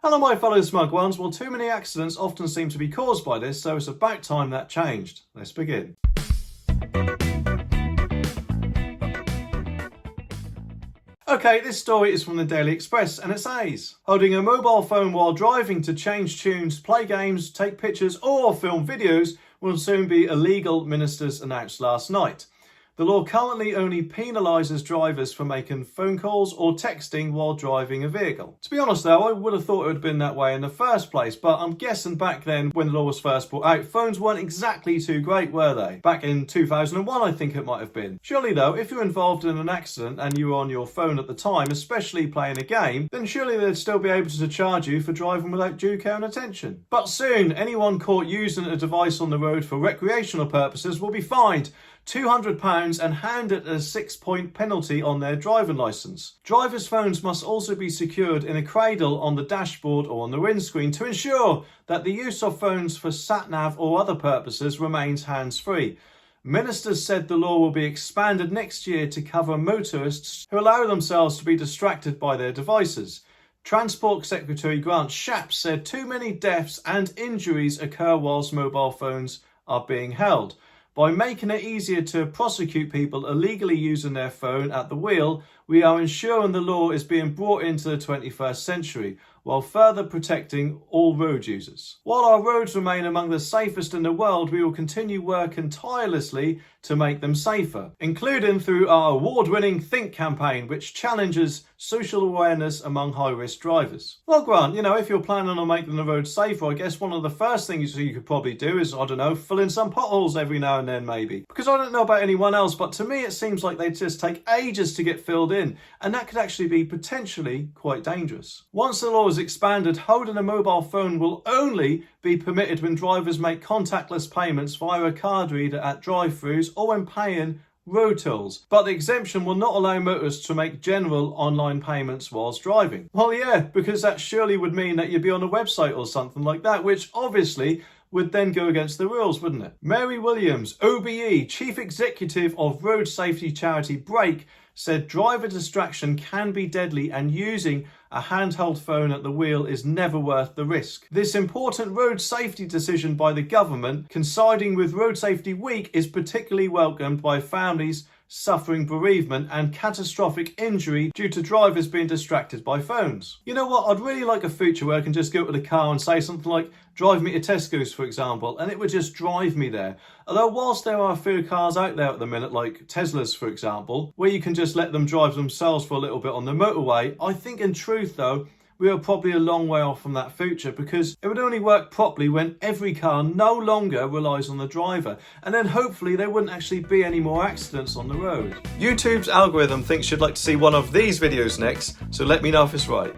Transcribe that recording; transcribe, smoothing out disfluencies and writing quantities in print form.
Hello my fellow smug ones. Well, too many accidents often seem to be caused by this, so it's about time that changed. Let's begin. Okay, this story is from the Daily Express and it says, holding a mobile phone while driving to change tunes, play games, take pictures or film videos will soon be illegal, ministers announced last night. The law currently only penalises drivers for making phone calls or texting while driving a vehicle. To be honest though, I would have thought it would have been that way in the first place, but I'm guessing back then when the law was first brought out, phones weren't exactly too great, were they? Back in 2001 I think it might have been. Surely though, if you're involved in an accident and you were on your phone at the time, especially playing a game, then surely they'd still be able to charge you for driving without due care and attention. But soon, anyone caught using a device on the road for recreational purposes will be fined £200 and handed a 6-point penalty on their driving licence. Drivers' phones must also be secured in a cradle on the dashboard or on the windscreen to ensure that the use of phones for sat-nav or other purposes remains hands-free. Ministers said the law will be expanded next year to cover motorists who allow themselves to be distracted by their devices. Transport Secretary Grant Shapps said too many deaths and injuries occur whilst mobile phones are being held. By making it easier to prosecute people illegally using their phone at the wheel, we are ensuring the law is being brought into the 21st century, while further protecting all road users. While our roads remain among the safest in the world, we will continue working tirelessly to make them safer, including through our award-winning Think campaign, which challenges social awareness among high-risk drivers. Well, Grant, if you're planning on making the road safer, I guess one of the first things you could probably do is, fill in some potholes every now and then maybe. Because I don't know about anyone else, but to me it seems like they just take ages to get filled in, and that could actually be potentially quite dangerous. Once the law is expanded, holding a mobile phone will only be permitted when drivers make contactless payments via a card reader at drive-thrus or when paying road tolls. But the exemption will not allow motorists to make general online payments whilst driving. Well, yeah, because that surely would mean that you'd be on a website or something like that, which obviously would then go against the rules, wouldn't it? Mary Williams, OBE, Chief Executive of road safety charity Brake, said driver distraction can be deadly and using a handheld phone at the wheel is never worth the risk. This important road safety decision by the government, coinciding with Road Safety Week, is particularly welcomed by families suffering bereavement and catastrophic injury due to drivers being distracted by phones. You know what, I'd really like a feature where I can just go to the car and say something like, drive me to Tesco's for example, and it would just drive me there. Although whilst there are a few cars out there at the minute, like Teslas for example, where you can just let them drive themselves for a little bit on the motorway, I think in truth though, we are probably a long way off from that future, because it would only work properly when every car no longer relies on the driver, and then hopefully there wouldn't actually be any more accidents on the road. YouTube's algorithm thinks you'd like to see one of these videos next, so let me know if it's right.